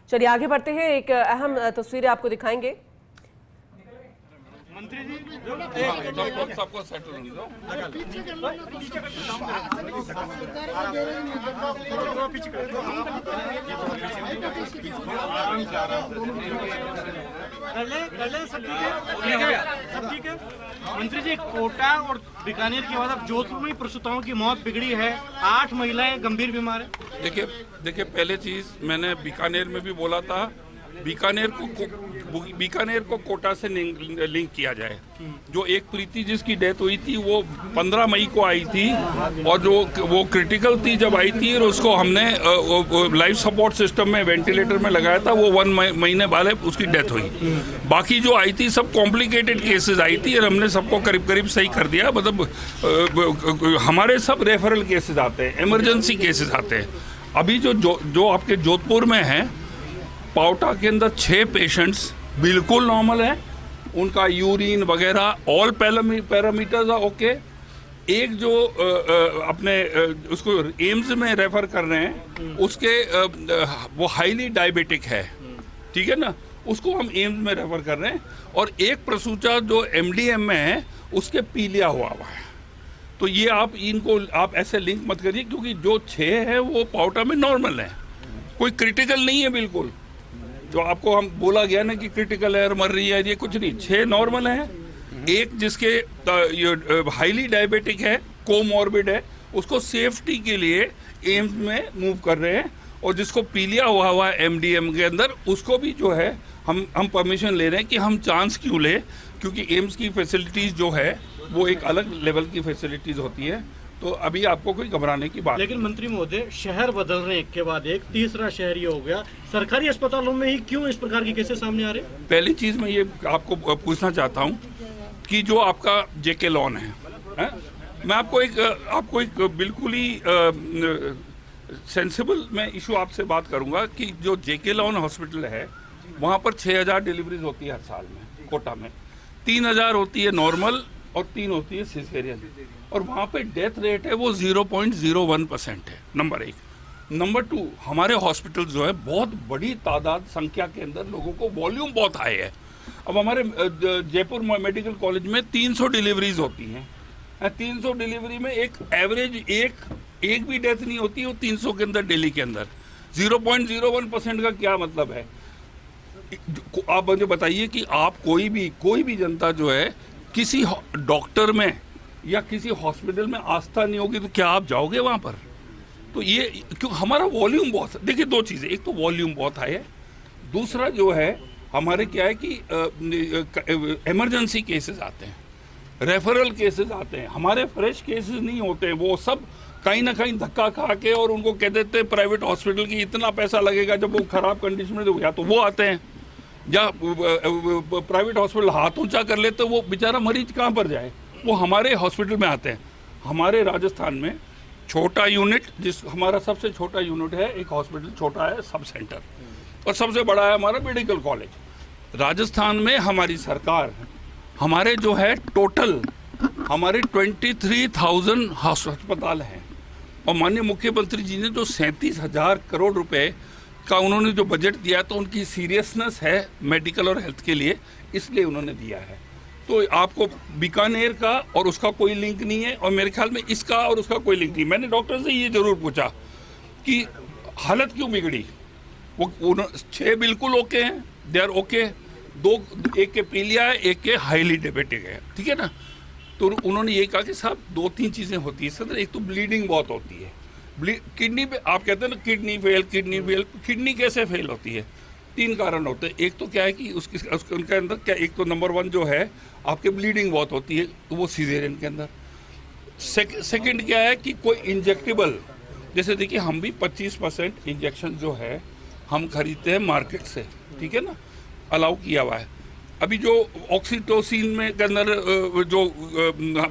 चलिए आगे बढ़ते हैं, एक अहम तस्वीरें आपको दिखाएंगे। मंत्री जी सबको सेटल होने दो। सब ठीक है। मंत्री जी, कोटा और बीकानेर के बाद अब जोधपुर में प्रसूताओं की मौत बिगड़ी है, 8 महिलाएं गंभीर बीमार है। देखिए पहले चीज मैंने बीकानेर में भी बोला था, बीकानेर को कोटा से लिंक किया जाए। जो एक प्रीति जिसकी डेथ हुई थी वो 15 मई को आई थी, और जो वो क्रिटिकल थी जब आई थी, और उसको हमने लाइफ सपोर्ट सिस्टम में वेंटिलेटर में लगाया था, वो 1 महीने बाद उसकी डेथ हुई। बाकी जो आई थी सब कॉम्प्लिकेटेड केसेस आई थी, और हमने सबको करीब करीब सही कर दिया। मतलब हमारे सब रेफरल केसेस आते हैं, इमरजेंसी केसेस आते हैं। अभी जो आपके जोधपुर में हैं, पावटा के अंदर 6 पेशेंट्स बिल्कुल नॉर्मल है, उनका यूरिन वगैरह ऑल पैरामीटर्स आर ओके। एक जो अपने उसको एम्स में रेफर कर रहे हैं, उसके वो हाईली डायबिटिक है, ठीक है ना, उसको हम एम्स में रेफर कर रहे हैं। और एक प्रसूता जो MDM में है, उसके पीलिया हुआ है। तो ये आप ऐसे लिंक मत करिए, क्योंकि जो 6 है वो पावटा में नॉर्मल है, कोई क्रिटिकल नहीं है बिल्कुल। जो आपको हम बोला गया ना कि क्रिटिकल है और मर रही है, ये कुछ नहीं, 6 नॉर्मल है। एक जिसके हाईली डायबिटिक है, कोमॉर्बिड है, उसको सेफ्टी के लिए एम्स में मूव कर रहे हैं। और जिसको पीलिया हुआ है MDM के अंदर, उसको भी जो है हम परमिशन ले रहे हैं कि हम चांस क्यों ले, क्योंकि एम्स की फैसिलिटीज जो है वो एक अलग लेवल की फैसिलिटीज होती है। तो अभी आपको कोई घबराने की बात। लेकिन मंत्री महोदय, शहर बदलने के बाद एक तीसरा शहर ये हो गया, सरकारी अस्पतालों में ही क्यों इस प्रकार के केसेस सामने आ रहे हैं? पहली चीज मैं ये आपको पूछना चाहता हूँ कि जो आपका JK लॉन है? मैं आपको एक बिल्कुल ही सेंसिबल मैं इशू आपसे बात करूंगा कि जो JK लॉन हॉस्पिटल है, वहाँ पर 6000 डिलीवरीज होती है हर साल में। कोटा में 3000 होती है नॉर्मल और 3 होती है सिजेरियन, और वहाँ पे डेथ रेट है वो 0.01% है। नंबर 1। नंबर 2, हमारे हॉस्पिटल जो है बहुत बड़ी तादाद संख्या के अंदर लोगों को वॉल्यूम बहुत हाई है। अब हमारे जयपुर मेडिकल कॉलेज में 300 डिलीवरीज होती हैं। 300 डिलीवरी में एक एवरेज एक भी डेथ नहीं होती, वो 300 के अंदर डेली के अंदर 0.01% का क्या मतलब है? आप मुझे बताइए कि आप कोई भी जनता जो है किसी डॉक्टर में या किसी हॉस्पिटल में आस्था नहीं होगी तो क्या आप जाओगे वहां पर? तो ये क्यों, हमारा वॉल्यूम बहुत, देखिए 2 चीजें, एक तो वॉल्यूम बहुत हाई है, दूसरा जो है हमारे क्या है कि इमरजेंसी केसेस आते हैं, रेफरल केसेस आते हैं, हमारे फ्रेश केसेस नहीं होते हैं। वो सब कहीं ना कहीं धक्का खा के और उनको कह देते हैं प्राइवेट हॉस्पिटल की इतना पैसा लगेगा, जब वो खराब कंडीशन में या तो वो आते हैं, या प्राइवेट हॉस्पिटल हाथ ऊंचा कर लेते, वो बेचारा मरीज कहाँ पर जाए, वो हमारे हॉस्पिटल में आते हैं। हमारे राजस्थान में छोटा यूनिट, हमारा सबसे छोटा यूनिट है, एक हॉस्पिटल छोटा है सब सेंटर, और सबसे बड़ा है हमारा मेडिकल कॉलेज। राजस्थान में हमारी सरकार, हमारे जो है टोटल हमारे 23,000 अस्पताल हैं, और माननीय मुख्यमंत्री जी ने जो 37,000 करोड़ रुपए का उन्होंने जो बजट दिया, तो उनकी सीरियसनेस है मेडिकल और हेल्थ के लिए, इसलिए उन्होंने दिया है। तो आपको बीकानेर का और उसका कोई लिंक नहीं है, और मेरे ख्याल में इसका और उसका कोई लिंक नहीं। मैंने डॉक्टर से ये जरूर पूछा कि हालत क्यों बिगड़ी। वो 6 बिल्कुल ओके हैं, दे आर ओके, 2 एक के पीलिया है, एक के हाईली डायबिटिक है, ठीक है ना। तो उन्होंने ये कहा कि साहब 2-3 चीज़ें होती है सर, एक तो ब्लीडिंग बहुत होती है, किडनी पे आप कहते हैं ना किडनी फेल, किडनी कैसे फेल होती है? 3 कारण होते हैं। एक तो क्या है कि उनके अंदर क्या, एक तो नंबर 1 जो है आपके ब्लीडिंग बहुत होती है, तो वो सीजेरियन के अंदर। सेकंड क्या है कि कोई इंजेक्टेबल, जैसे देखिए हम भी 25% इंजेक्शन जो है हम खरीदते हैं मार्केट से, ठीक है ना, अलाउ किया हुआ है। अभी जो ऑक्सीटोसिन में के अंदर जो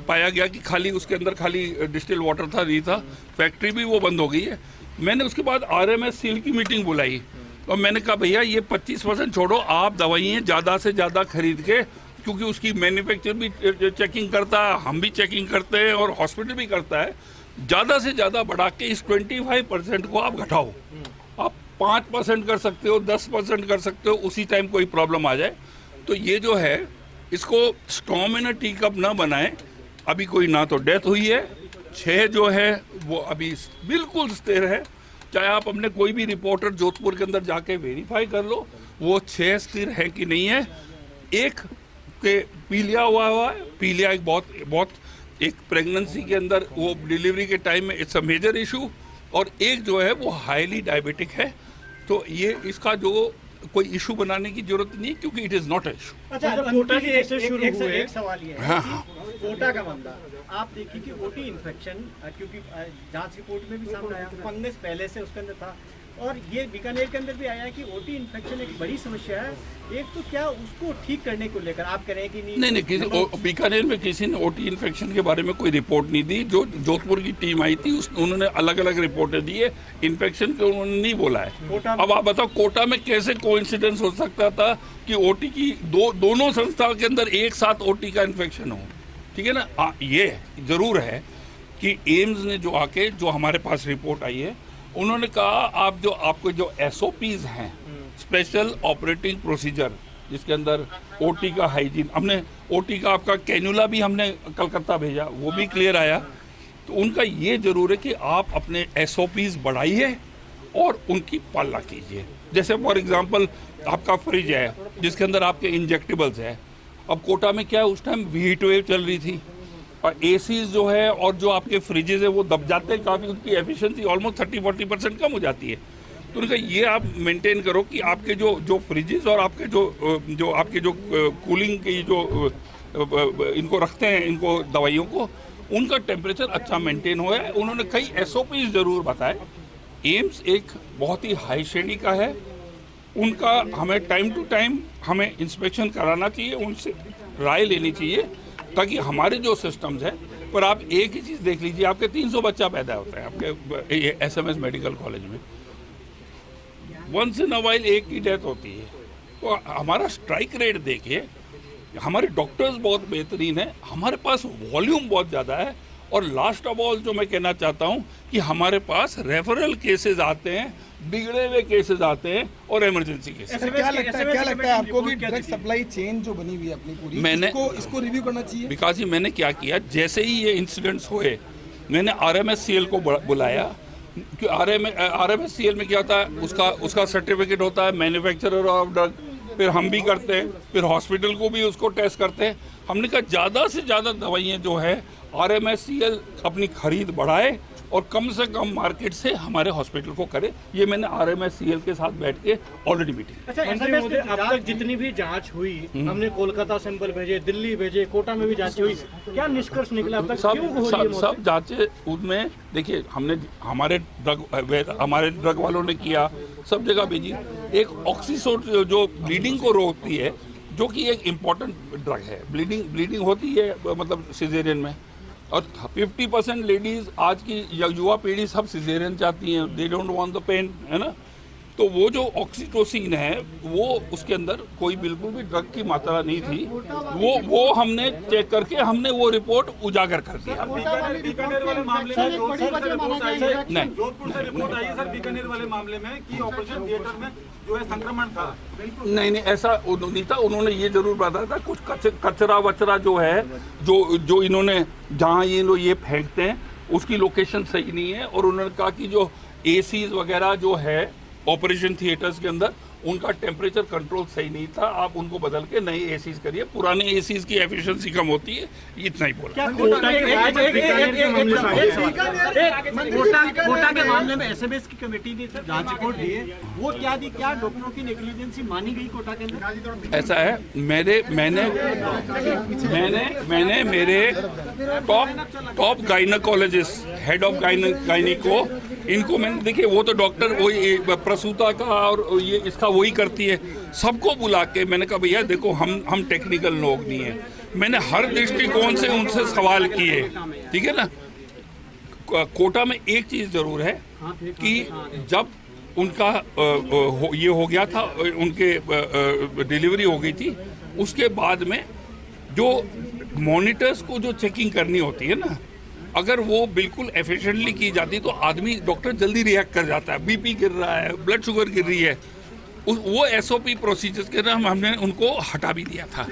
पाया गया कि खाली उसके अंदर खाली डिस्टिल वाटर था, नहीं था, फैक्ट्री भी वो बंद हो गई है। मैंने उसके बाद RMS सील की मीटिंग बुलाई, और मैंने कहा भैया ये 25% छोड़ो, आप दवाइयाँ ज़्यादा से ज़्यादा खरीद के, क्योंकि उसकी मैन्युफैक्चर भी चेकिंग करता है, हम भी चेकिंग करते हैं, और हॉस्पिटल भी करता है, ज़्यादा से ज़्यादा बढ़ा के इस 25% को आप घटाओ। आप 5% कर सकते हो, 10% कर सकते हो, उसी टाइम कोई प्रॉब्लम आ जाए। तो ये जो है इसको स्टॉर्म इन अ टी कप ना बनाएं। अभी कोई ना तो डेथ हुई है, 6 जो है वो अभी बिल्कुल स्थिर है। चाहे आप अपने कोई भी रिपोर्टर जोधपुर के अंदर जाके वेरीफाई कर लो वो 6 स्थिर है कि नहीं है। एक के पीलिया हुआ है, पीलिया एक बहुत एक प्रेगनेंसी के अंदर वो डिलीवरी के टाइम में इट्स अ मेजर इशू, और एक जो है वो हाईली डायबिटिक है। तो ये इसका जो कोई इशू बनाने की जरूरत नहीं क्योंकि it is not a issue. अच्छा, कोटा के ऐसे शुरू हुए, एक सवाल ये है हाँ। कोटा का मामला आप देखिए कि ओटी इन्फेक्शन, क्योंकि जांच रिपोर्ट में भी सामने आया, फंगस पहले से उसके अंदर था, और ये बीकानेर के अंदर भी आया कि ओटी इन्फेक्शन एक बड़ी समस्या है। एक तो क्या उसको ठीक करने को लेकर आप कह रहे हैं कि नहीं किसी बीकानेर में किसी ने ओटी इन्फेक्शन के बारे में कोई रिपोर्ट नहीं दी। जो जोधपुर की टीम आई थी उन्होंने अलग अलग रिपोर्टें दी है, इन्फेक्शन को उन्होंने नहीं बोला है। अब आप बताओ कोटा में कैसे कोइंसिडेंस हो सकता था कि ओटी की दोनों संस्था के अंदर एक साथ ओटी का इन्फेक्शन हो, ठीक है ना। ये जरूर है कि एम्स ने जो आके जो हमारे पास रिपोर्ट आई है, उन्होंने कहा आपको जो SOPs हैं, स्पेशल ऑपरेटिंग प्रोसीजर, जिसके अंदर ओटी का हाइजीन, हमने ओटी का आपका कैन्यूला भी हमने कलकत्ता भेजा, वो भी क्लियर आया। तो उनका ये जरूर है कि आप अपने SOPs बढ़ाइए और उनकी पालना कीजिए। जैसे फॉर एग्जांपल आपका फ्रिज है जिसके अंदर आपके इंजेक्टेबल्स है। अब कोटा में क्या है, उस टाइम हीट वेव चल रही थी और एसीज जो है और जो आपके फ्रिजेज है वो दब जाते हैं काफ़ी, उनकी एफिशिएंसी ऑलमोस्ट 30-40% कम हो जाती है। तो उनका ये आप मेंटेन करो कि आपके जो फ्रिजेज और आपके जो आपके जो कूलिंग की जो इनको रखते हैं, इनको दवाइयों को, उनका टेम्परेचर अच्छा मेंटेन हुआ है। उन्होंने कई SOPs जरूर बताए। एम्स एक बहुत ही हाई श्रेणी का है, उनका हमें टाइम टू टाइम हमें इंस्पेक्शन कराना चाहिए, उनसे राय लेनी चाहिए ताकि हमारे जो सिस्टम्स हैं। पर आप एक ही चीज़ देख लीजिए, आपके 300 बच्चा पैदा होता है आपके SMS मेडिकल कॉलेज में, वंस इन अ वाइल एक की डेथ होती है। तो हमारा स्ट्राइक रेट देखिए, हमारे डॉक्टर्स बहुत बेहतरीन है, हमारे पास वॉल्यूम बहुत ज़्यादा है, और लास्ट ऑफ ऑल जो मैं कहना चाहता हूँ कि हमारे पास रेफरल केसेस आते हैं, बिगड़े हुए केसेस आते हैं और इमरजेंसी केसेस। क्या लगता है आपको कि ड्रग सप्लाई चेन जो बनी हुई है अपनी पूरी, इसको रिव्यू करना चाहिए? विकास जी, मैंने क्या किया, जैसे ही ये इंसिडेंट्स हुए मैंने RMSCL को बुलाया, कि RMSCL में क्या होता है, उसका सर्टिफिकेट होता है मैन्युफैक्चरर ऑफ ड्रग, फिर हम भी करते हैं, फिर हॉस्पिटल को भी उसको टेस्ट करते हैं। हमने कहा ज़्यादा से ज़्यादा दवाइयाँ जो है RMSCL अपनी खरीद बढ़ाए और कम से कम मार्केट से हमारे हॉस्पिटल को करे। ये मैंने RMSCL के साथ बैठ के ऑलरेडी मीटिंग। अच्छा, अब तक जितनी भी जांच हुई, हमने कोलकाता सैंपल भेजे, दिल्ली भेजे, कोटा में भी जांच हुई, क्या निष्कर्ष निकला अब तक? सब जांचें उनमें देखिए, हमने हमारे ड्रग वालों ने किया, सब जगह भेजी। एक ऑक्सीसोट जो ब्लीडिंग को रोकती है, जो कि एक इम्पॉर्टेंट ड्रग है, ब्लीडिंग होती है मतलब सिजेरियन में, और 50% लेडीज आज की युवा पीढ़ी सब सिजेरियन चाहती हैं, they don't want the pain, है ना। तो वो जो ऑक्सीटोसिन है वो उसके अंदर कोई बिल्कुल भी ड्रग की मात्रा नहीं थी, वो हमने चेक करके हमने वो रिपोर्ट उजागर कर दिया। बीकानेर वाले मामले में जोधपुर से रिपोर्ट आई है, नहीं, जोधपुर से रिपोर्ट आई है सर बीकानेर वाले मामले में कि ऑपरेशन थिएटर में जो है संक्रमण था। नहीं, ऐसा नहीं था। उन्होंने ये जरूर बताया था कुछ कचरा वचरा जो है, जो इन्होंने जहाँ ये फेंकते हैं उसकी लोकेशन सही नहीं है, और उन्होंने कहा कि जो एसीज वगैरह जो है ऑपरेशन थिएटर्स के अंदर, उनका टेम्परेचर कंट्रोल सही नहीं था, आप उनको बदल के नए एसीज करिए, पुराने एसीज की एफिशिएंसी कम होती है, इतना ही बोला। कोटा के मामले में SMS की कमेटी ने जांच रिपोर्ट दी है, वो क्या दी, क्या डॉक्टरों की नेग्लिजेंसी मानी गई कोटा के अंदर? ऐसा है, मैंने मेरे top gynaecologist, head of gynae को, इनको मैंने देखिए, वो तो डॉक्टर वही प्रसूता का और ये इसका वही करती है, सबको बुला के मैंने कहा भैया देखो, हम टेक्निकल लोग नहीं है, मैंने हर दृष्टिकोण से उनसे सवाल किए, ठीक है ना। कोटा में एक चीज़ जरूर है कि जब उनका ये हो गया था, उनके डिलीवरी हो गई थी, उसके बाद में जो मॉनिटर्स को जो चेकिंग करनी होती है ना, अगर वो बिल्कुल एफिशिएंटली की जाती तो आदमी, डॉक्टर जल्दी रिएक्ट कर जाता है। बीपी गिर रहा है, ब्लड शुगर गिर रही है, वो एसओपी प्रोसीजर्स के नाम हमने उनको हटा भी दिया था।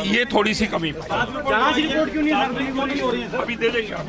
ये थोड़ी सी कमी जांच रिपोर्ट क्यों नहीं हो रही है? अभी दे देंगे आप।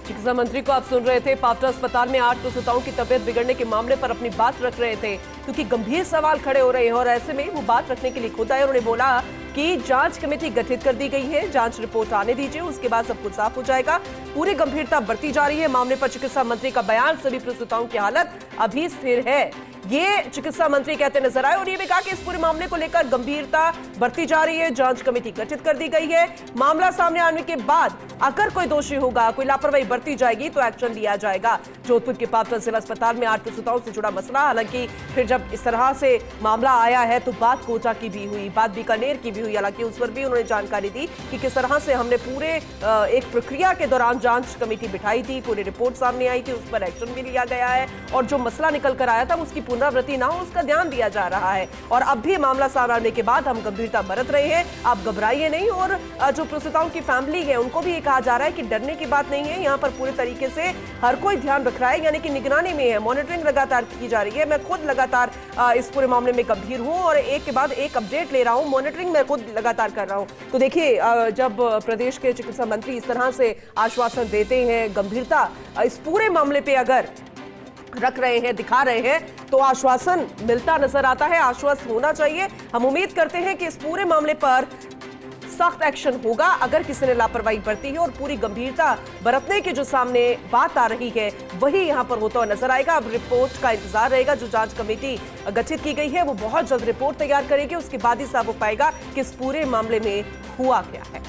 चिकित्सा मंत्री को आप सुन रहे थे। पावटा अस्पताल में 8 प्रसूताओं की तबीयत बिगड़ने के मामले पर अपनी बात रख रहे थे, क्योंकि गंभीर सवाल खड़े हो रहे हैं और ऐसे में वो बात रखने के लिए खुद आए। उन्होंने बोला कि जांच कमेटी गठित कर दी गई है, जांच रिपोर्ट आने दीजिए, उसके बाद सब कुछ साफ हो जाएगा। पूरी गंभीरता बढ़ती जा रही है मामले पर चिकित्सा मंत्री का बयान। सभी प्रसूताओं की हालत अभी स्थिर है, ये चिकित्सा मंत्री कहते नजर आए। और ये भी कहा कि इस पूरे मामले को लेकर गंभीरता बढ़ती जा रही है, जांच कमेटी गठित कर दी गई है। मामला सामने आने के बाद अगर कोई दोषी होगा, कोई लापरवाही बरती जाएगी तो एक्शन लिया जाएगा। जोधपुर के पावटा जिला अस्पताल में 8 प्रसूताओं से जुड़ा मसला, हालांकि फिर जब इस तरह से मामला आया है तो बात कोटा की भी हुई, बात बीकानेर की भी हुई। हालांकि उस पर भी उन्होंने जानकारी दी कि किस तरह से हमने पूरे एक प्रक्रिया के दौरान जांच कमेटी बिठाई थी, पूरी रिपोर्ट सामने आई थी, उस पर एक्शन भी लिया गया है और जो मसला निकल कर आया था उसकी पुनरावृत्ति ना हो उसका ध्यान दिया जा रहा है। और अब भी मामला सामने आने के बाद हम गंभीरता बरत रहे हैं, आप घबराइए नहीं। और जो प्रसूताओं की फैमिली है उनको भी ये कहा जा रहा है कि डरने की बात नहीं है, यहाँ पर पूरे तरीके से हर कोई ध्यान रख रहा है, यानी कि निगरानी में है, मॉनिटरिंग लगातार की जा रही है। मैं खुद लगातार इस पूरे मामले में गंभीर हूँ और एक के बाद एक अपडेट ले रहा हूँ, मॉनिटरिंग मैं खुद लगातार कर रहा हूँ। तो देखिए, जब प्रदेश के चिकित्सा मंत्री इस तरह से आश्वासन देते हैं, गंभीरता इस पूरे मामले पे अगर रख रहे हैं, दिखा रहे हैं, तो आश्वासन मिलता नजर आता है, आश्वस्त होना चाहिए। हम उम्मीद करते हैं कि इस पूरे मामले पर सख्त एक्शन होगा अगर किसी ने लापरवाही बरती है और पूरी गंभीरता बरतने की जो सामने बात आ रही है वही यहां पर होता नजर आएगा। अब रिपोर्ट का इंतजार रहेगा। जो जांच कमेटी गठित की गई है वो बहुत जल्द रिपोर्ट तैयार करेगी, उसके बाद ही साफ हो पाएगा कि इस पूरे मामले में हुआ क्या है।